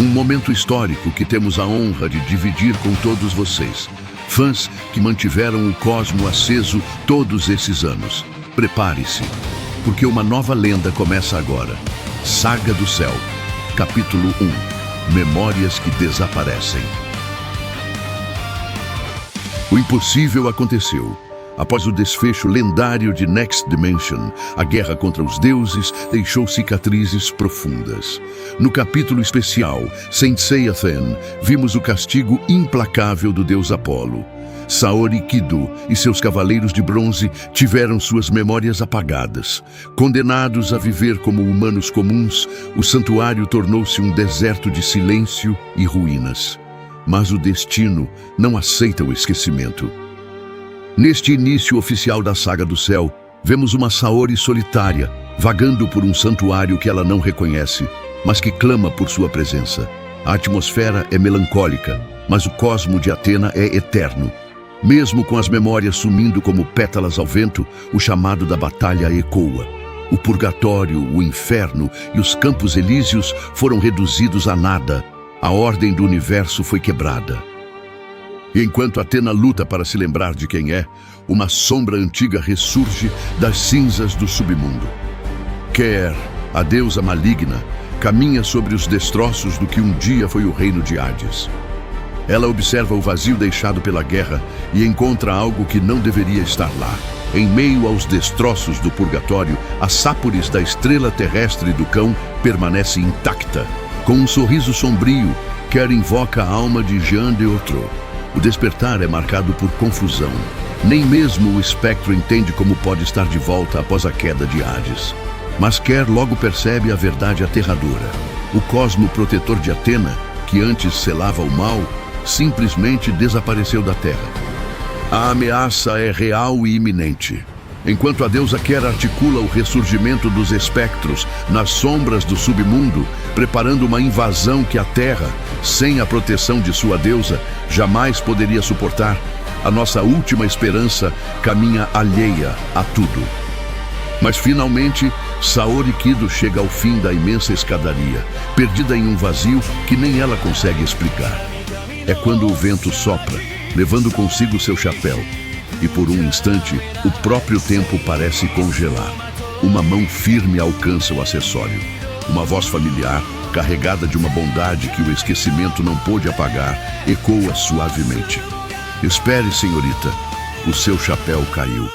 Um momento histórico que temos a honra de dividir com todos vocês, fãs que mantiveram o cosmo aceso todos esses anos. Prepare-se, porque uma nova lenda começa agora. Saga do Céu, capítulo 1. Memórias que desaparecem. O impossível aconteceu. Após o desfecho lendário de Next Dimension, a guerra contra os deuses deixou cicatrizes profundas. No capítulo especial, Saint Seiya Then, vimos o castigo implacável do deus Apolo. Saori Kido e seus cavaleiros de bronze tiveram suas memórias apagadas. Condenados a viver como humanos comuns, o santuário tornou-se um deserto de silêncio e ruínas. Mas o destino não aceita o esquecimento. Neste início oficial da Saga do Céu, vemos uma Saori solitária, vagando por um santuário que ela não reconhece, mas que clama por sua presença. A atmosfera é melancólica, mas o cosmo de Atena é eterno. Mesmo com as memórias sumindo como pétalas ao vento, o chamado da batalha ecoa. O purgatório, o inferno e os campos elíseos foram reduzidos a nada. A ordem do universo foi quebrada. E enquanto Atena luta para se lembrar de quem é, uma sombra antiga ressurge das cinzas do submundo. Ker, a deusa maligna, caminha sobre os destroços do que um dia foi o reino de Hades. Ela observa o vazio deixado pela guerra e encontra algo que não deveria estar lá. Em meio aos destroços do purgatório, a Sáporis da estrela terrestre do cão permanece intacta. Com um sorriso sombrio, Ker invoca a alma de Jean de Otro. O despertar é marcado por confusão. Nem mesmo o espectro entende como pode estar de volta após a queda de Hades. Mas Ker logo percebe a verdade aterradora. O cosmo protetor de Atena, que antes selava o mal, simplesmente desapareceu da Terra. A ameaça é real e iminente. Enquanto a deusa Ker articula o ressurgimento dos espectros nas sombras do submundo, preparando uma invasão que a Terra, sem a proteção de sua deusa, jamais poderia suportar, a nossa última esperança caminha alheia a tudo. Mas finalmente, Saori Kido chega ao fim da imensa escadaria, perdida em um vazio que nem ela consegue explicar. É quando o vento sopra, levando consigo seu chapéu. E por um instante, o próprio tempo parece congelar. Uma mão firme alcança o acessório. Uma voz familiar, carregada de uma bondade que o esquecimento não pôde apagar, ecoa suavemente. Espere, senhorita, o seu chapéu caiu.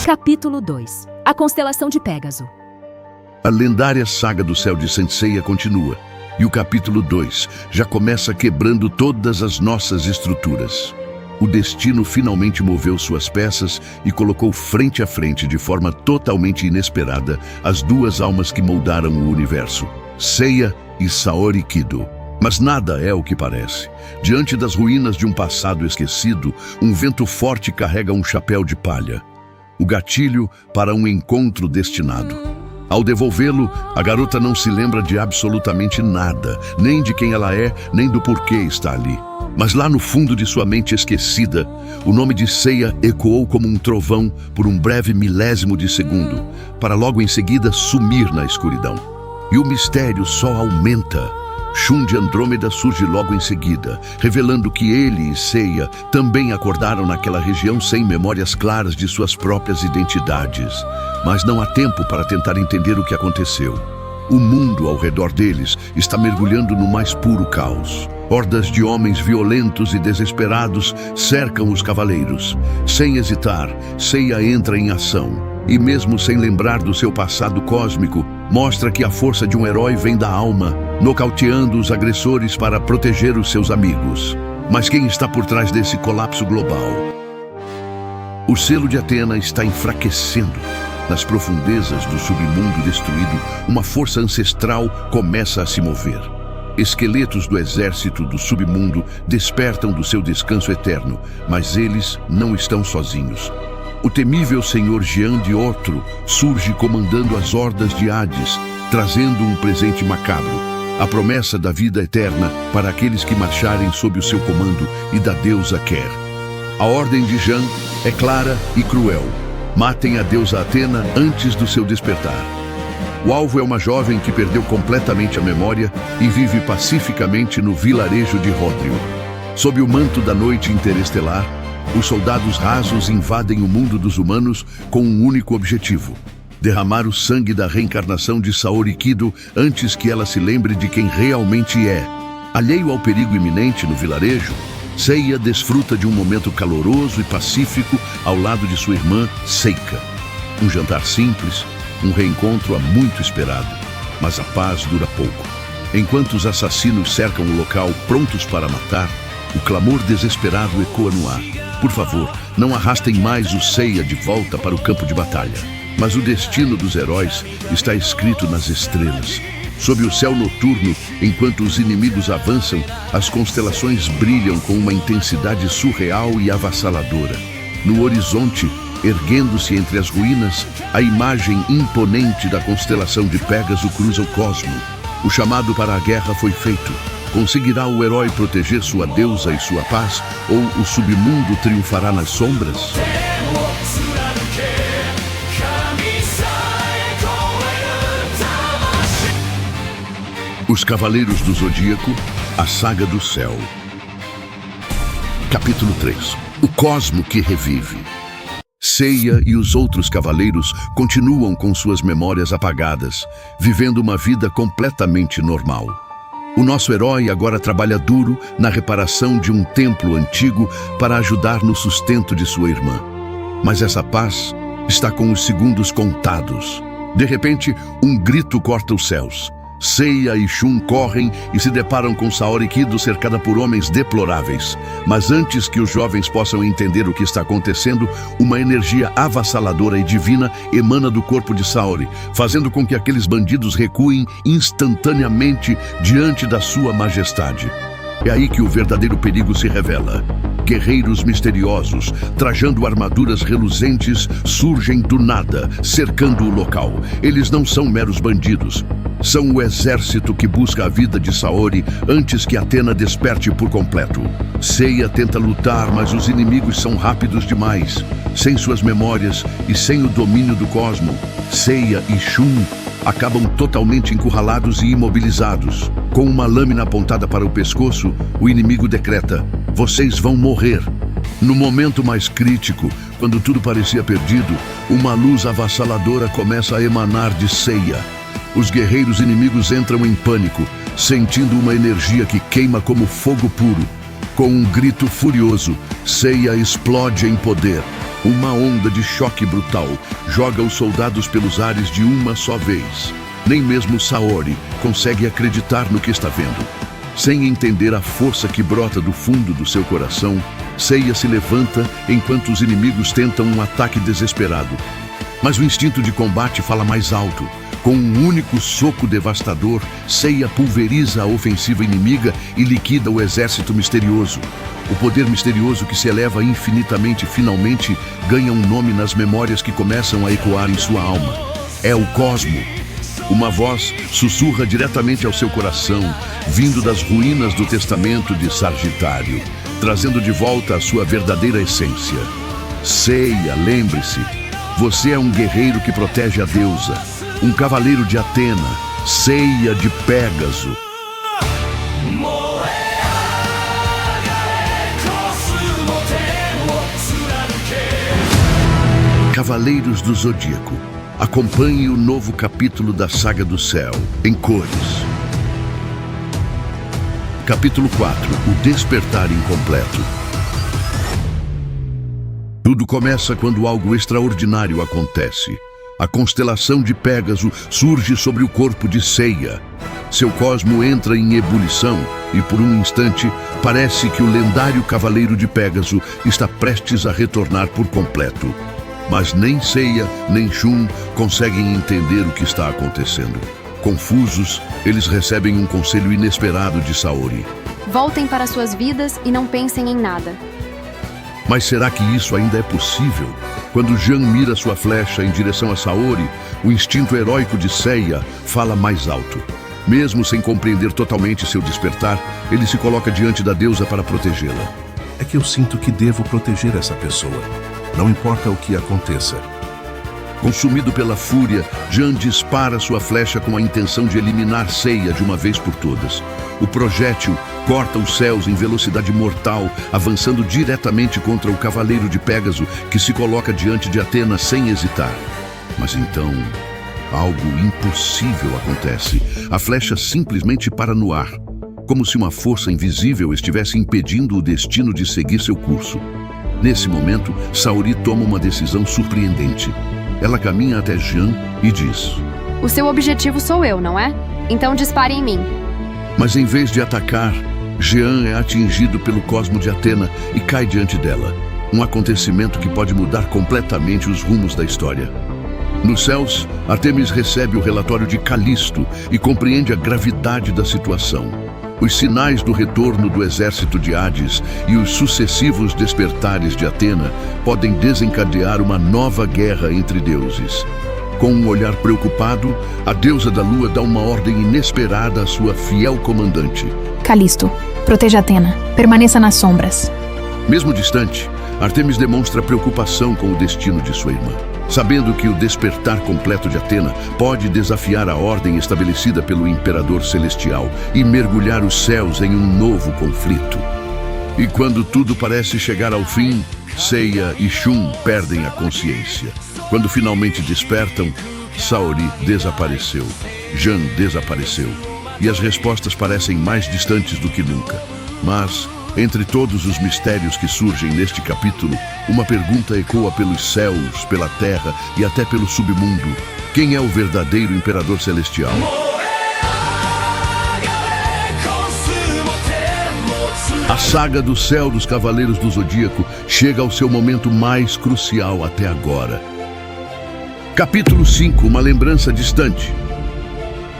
Capítulo 2. A constelação de Pégaso. A lendária Saga do Céu de Saint Seiya continua, e o capítulo 2 já começa quebrando todas as nossas estruturas. O destino finalmente moveu suas peças e colocou frente a frente, de forma totalmente inesperada, as duas almas que moldaram o universo, Seiya e Saori Kido. Mas nada é o que parece. Diante das ruínas de um passado esquecido, um vento forte carrega um chapéu de palha. O gatilho para um encontro destinado. Ao devolvê-lo, a garota não se lembra de absolutamente nada, nem de quem ela é, nem do porquê está ali. Mas lá no fundo de sua mente esquecida, o nome de Seiya ecoou como um trovão por um breve milésimo de segundo, para logo em seguida sumir na escuridão. E o mistério só aumenta. Shun de Andrômeda surge logo em seguida, revelando que ele e Seiya também acordaram naquela região sem memórias claras de suas próprias identidades. Mas não há tempo para tentar entender o que aconteceu. O mundo ao redor deles está mergulhando no mais puro caos. Hordas de homens violentos e desesperados cercam os cavaleiros. Sem hesitar, Seiya entra em ação. E mesmo sem lembrar do seu passado cósmico, mostra que a força de um herói vem da alma, nocauteando os agressores para proteger os seus amigos. Mas quem está por trás desse colapso global? O selo de Atena está enfraquecendo. Nas profundezas do submundo destruído, uma força ancestral começa a se mover. Esqueletos do exército do submundo despertam do seu descanso eterno, mas eles não estão sozinhos. O temível senhor Jean de Otro surge comandando as hordas de Hades, trazendo um presente macabro, a promessa da vida eterna para aqueles que marcharem sob o seu comando e da deusa Ker. A ordem de Jan é clara e cruel. Matem a deusa Atena antes do seu despertar. O alvo é uma jovem que perdeu completamente a memória e vive pacificamente no vilarejo de Ródrio. Sob o manto da noite interestelar, os soldados rasos invadem o mundo dos humanos com um único objetivo: derramar o sangue da reencarnação de Saori Kido antes que ela se lembre de quem realmente é. Alheio ao perigo iminente no vilarejo, Seiya desfruta de um momento caloroso e pacífico ao lado de sua irmã Seika. Um jantar simples, um reencontro há muito esperado, mas a paz dura pouco. Enquanto os assassinos cercam o local prontos para matar, o clamor desesperado ecoa no ar. Por favor, não arrastem mais o Seiya de volta para o campo de batalha. Mas o destino dos heróis está escrito nas estrelas. Sob o céu noturno, enquanto os inimigos avançam, as constelações brilham com uma intensidade surreal e avassaladora. No horizonte, erguendo-se entre as ruínas, a imagem imponente da constelação de Pégaso cruza o cosmo. O chamado para a guerra foi feito. Conseguirá o herói proteger sua deusa e sua paz, ou o submundo triunfará nas sombras? Os Cavaleiros do Zodíaco, a Saga do Céu. Capítulo 3. O Cosmo que revive. Seiya e os outros cavaleiros continuam com suas memórias apagadas, vivendo uma vida completamente normal. O nosso herói agora trabalha duro na reparação de um templo antigo para ajudar no sustento de sua irmã. Mas essa paz está com os segundos contados. De repente, um grito corta os céus. Seiya e Shun correm e se deparam com Saori Kido cercada por homens deploráveis. Mas antes que os jovens possam entender o que está acontecendo, uma energia avassaladora e divina emana do corpo de Saori, fazendo com que aqueles bandidos recuem instantaneamente diante da sua majestade. É aí que o verdadeiro perigo se revela. Guerreiros misteriosos, trajando armaduras reluzentes, surgem do nada, cercando o local. Eles não são meros bandidos. São o exército que busca a vida de Saori antes que Atena desperte por completo. Seiya tenta lutar, mas os inimigos são rápidos demais. Sem suas memórias e sem o domínio do cosmo, Seiya e Shun acabam totalmente encurralados e imobilizados. Com uma lâmina apontada para o pescoço, o inimigo decreta: "Vocês vão morrer." No momento mais crítico, quando tudo parecia perdido, uma luz avassaladora começa a emanar de Seiya. Os guerreiros inimigos entram em pânico, sentindo uma energia que queima como fogo puro. Com um grito furioso, Seiya explode em poder. Uma onda de choque brutal joga os soldados pelos ares de uma só vez. Nem mesmo Saori consegue acreditar no que está vendo. Sem entender a força que brota do fundo do seu coração, Seiya se levanta enquanto os inimigos tentam um ataque desesperado. Mas o instinto de combate fala mais alto. Com um único soco devastador, Seiya pulveriza a ofensiva inimiga e liquida o exército misterioso. O poder misterioso que se eleva infinitamente finalmente ganha um nome nas memórias que começam a ecoar em sua alma. É o Cosmo. Uma voz sussurra diretamente ao seu coração, vindo das ruínas do testamento de Sagitário, trazendo de volta a sua verdadeira essência. Seiya, lembre-se, você é um guerreiro que protege a deusa, um cavaleiro de Atena, Seiya de Pégaso. Cavaleiros do Zodíaco, acompanhe o novo capítulo da Saga do Céu, em cores. Capítulo 4, o Despertar Incompleto. Tudo começa quando algo extraordinário acontece. A constelação de Pégaso surge sobre o corpo de Seiya. Seu cosmo entra em ebulição e, por um instante, parece que o lendário Cavaleiro de Pégaso está prestes a retornar por completo. Mas nem Seiya nem Shun conseguem entender o que está acontecendo. Confusos, eles recebem um conselho inesperado de Saori. Voltem para suas vidas e não pensem em nada. Mas será que isso ainda é possível? Quando Jan mira sua flecha em direção a Saori, o instinto heróico de Seiya fala mais alto. Mesmo sem compreender totalmente seu despertar, ele se coloca diante da deusa para protegê-la. é que eu sinto que devo proteger essa pessoa, não importa o que aconteça. Consumido pela fúria, Jean dispara sua flecha com a intenção de eliminar Seiya de uma vez por todas. O projétil corta os céus em velocidade mortal, avançando diretamente contra o Cavaleiro de Pégaso, que se coloca diante de Athena sem hesitar. Mas então, algo impossível acontece. A flecha simplesmente para no ar, como se uma força invisível estivesse impedindo o destino de seguir seu curso. Nesse momento, Saori toma uma decisão surpreendente. Ela caminha até Jean e diz: O seu objetivo sou eu, não é? Então dispare em mim. Mas em vez de atacar, Jean é atingido pelo cosmo de Athena e cai diante dela. Um acontecimento que pode mudar completamente os rumos da história. Nos céus, Artemis recebe o relatório de Calisto e compreende a gravidade da situação. Os sinais do retorno do exército de Hades e os sucessivos despertares de Athena podem desencadear uma nova guerra entre deuses. Com um olhar preocupado, a deusa da lua dá uma ordem inesperada à sua fiel comandante. Calisto, proteja Athena. Permaneça nas sombras. Mesmo distante, Artemis demonstra preocupação com o destino de sua irmã. Sabendo que o despertar completo de Athena pode desafiar a ordem estabelecida pelo Imperador Celestial e mergulhar os céus em um novo conflito. E quando tudo parece chegar ao fim, Seiya e Shun perdem a consciência. Quando finalmente despertam, Saori desapareceu, Jean desapareceu, e as respostas parecem mais distantes do que nunca. Mas, entre todos os mistérios que surgem neste capítulo, uma pergunta ecoa pelos céus, pela terra e até pelo submundo. Quem é o verdadeiro Imperador Celestial? A saga do céu dos Cavaleiros do Zodíaco chega ao seu momento mais crucial até agora. Capítulo 5, uma lembrança distante.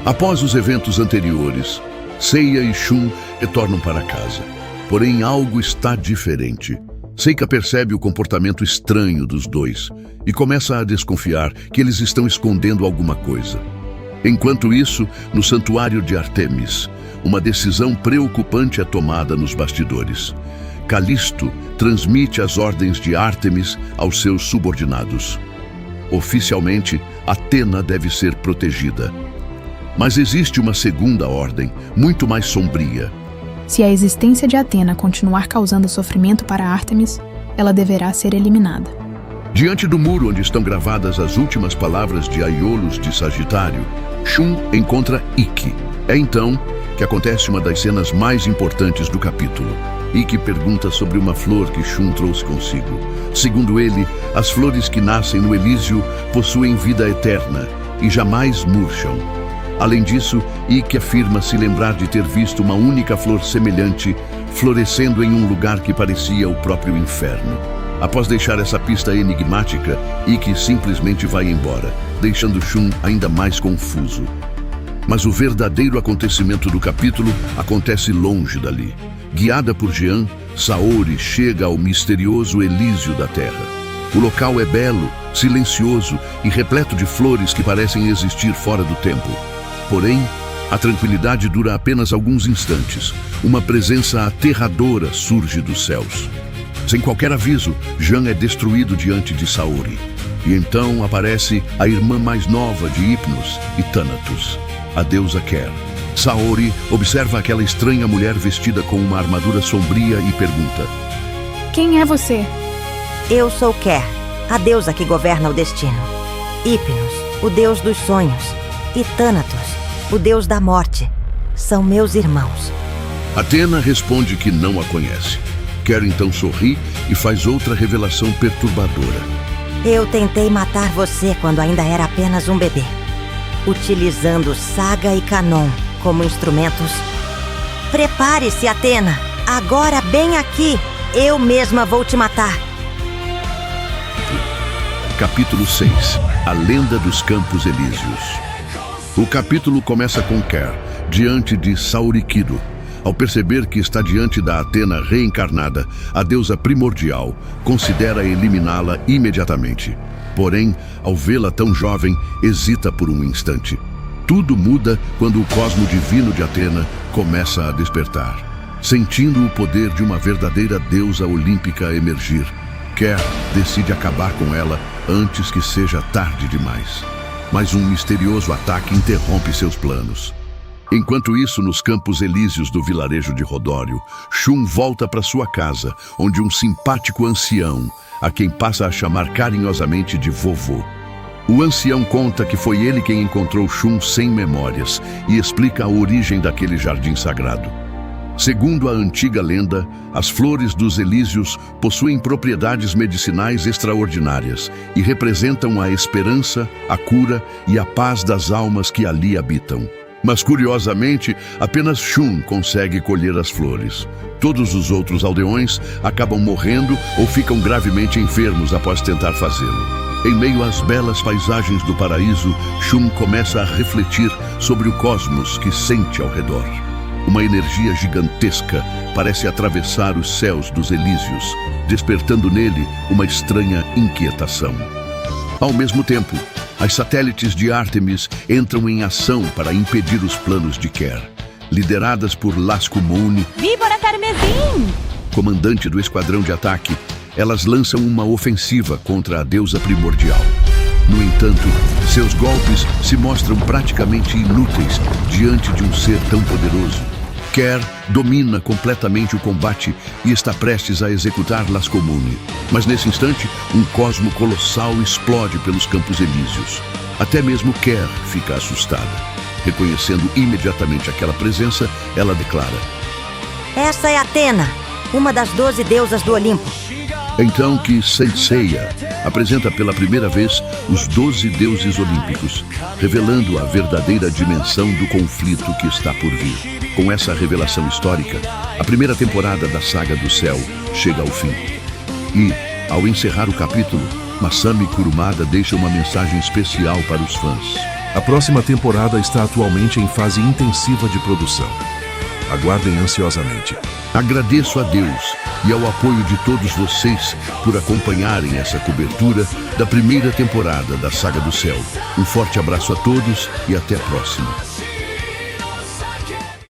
Após os eventos anteriores, Seiya e Shun retornam para casa. Porém, algo está diferente. Seika percebe o comportamento estranho dos dois e começa a desconfiar que eles estão escondendo alguma coisa. Enquanto isso, no santuário de Artemis, uma decisão preocupante é tomada nos bastidores. Calisto transmite as ordens de Artemis aos seus subordinados. Oficialmente, Athena deve ser protegida. Mas existe uma segunda ordem, muito mais sombria. Se a existência de Athena continuar causando sofrimento para Artemis, ela deverá ser eliminada. Diante do muro onde estão gravadas as últimas palavras de Aiolos de Sagitário, Shun encontra Ikki. É então que acontece uma das cenas mais importantes do capítulo. Ikki pergunta sobre uma flor que Shun trouxe consigo. Segundo ele, as flores que nascem no Elísio possuem vida eterna e jamais murcham. Além disso, Ikki afirma se lembrar de ter visto uma única flor semelhante florescendo em um lugar que parecia o próprio inferno. Após deixar essa pista enigmática, Ikki simplesmente vai embora, deixando Shun ainda mais confuso. Mas o verdadeiro acontecimento do capítulo acontece longe dali. Guiada por Jean, Saori chega ao misterioso Elísio da Terra. O local é belo, silencioso e repleto de flores que parecem existir fora do tempo. Porém, a tranquilidade dura apenas alguns instantes. Uma presença aterradora surge dos céus. Sem qualquer aviso, Jean é destruído diante de Saori. E então aparece a irmã mais nova de Hypnos e Thanatos, a deusa Ker. Saori observa aquela estranha mulher vestida com uma armadura sombria e pergunta: Quem é você? Eu sou Ker, a deusa que governa o destino. Hypnos, o deus dos sonhos. E Thanatos, o deus da morte. São meus irmãos. Athena responde que não a conhece. Ker então sorri e faz outra revelação perturbadora. Eu tentei matar você quando ainda era apenas um bebê, utilizando Saga e Canon como instrumentos. Prepare-se, Athena. Agora bem aqui. Eu mesma vou te matar. Capítulo 6. A Lenda dos Campos Elíseos. O capítulo começa com Ker, diante de Saorikido. Ao perceber que está diante da Athena reencarnada, a deusa primordial considera eliminá-la imediatamente. Porém, ao vê-la tão jovem, hesita por um instante. Tudo muda quando o cosmo divino de Athena começa a despertar. Sentindo o poder de uma verdadeira deusa olímpica emergir, Kerr decide acabar com ela antes que seja tarde demais. Mas um misterioso ataque interrompe seus planos. Enquanto isso, nos campos elíseos do vilarejo de Rodório, Shun volta para sua casa, onde um simpático ancião, a quem passa a chamar carinhosamente de vovô. O ancião conta que foi ele quem encontrou Shun sem memórias e explica a origem daquele jardim sagrado. Segundo a antiga lenda, as flores dos Elíseos possuem propriedades medicinais extraordinárias e representam a esperança, a cura e a paz das almas que ali habitam. Mas, curiosamente, apenas Shun consegue colher as flores. Todos os outros aldeões acabam morrendo ou ficam gravemente enfermos após tentar fazê-lo. Em meio às belas paisagens do paraíso, Shun começa a refletir sobre o cosmos que sente ao redor. Uma energia gigantesca parece atravessar os céus dos Elíseos, despertando nele uma estranha inquietação. Ao mesmo tempo, as satélites de Ártemis entram em ação para impedir os planos de Kerr. Lideradas por Lasco Moune, Víbora Carmesim! comandante do esquadrão de ataque, elas lançam uma ofensiva contra a deusa primordial. No entanto, seus golpes se mostram praticamente inúteis diante de um ser tão poderoso. Kerr domina completamente o combate e está prestes a executar Lasco Moune. Mas nesse instante, um cosmo colossal explode pelos Campos Elíseos. Até mesmo Kerr fica assustada. Reconhecendo imediatamente aquela presença, ela declara: Essa é Atena, uma das 12 deusas do Olimpo. Então que Saint Seiya apresenta pela primeira vez os 12 deuses olímpicos, revelando a verdadeira dimensão do conflito que está por vir. Com essa revelação histórica, a primeira temporada da Saga do Céu chega ao fim. E, ao encerrar o capítulo, Masami Kurumada deixa uma mensagem especial para os fãs. A próxima temporada está atualmente em fase intensiva de produção. Aguardem ansiosamente. Agradeço a Deus e ao apoio de todos vocês por acompanharem essa cobertura da primeira temporada da Saga do Céu. Um forte abraço a todos e até a próxima.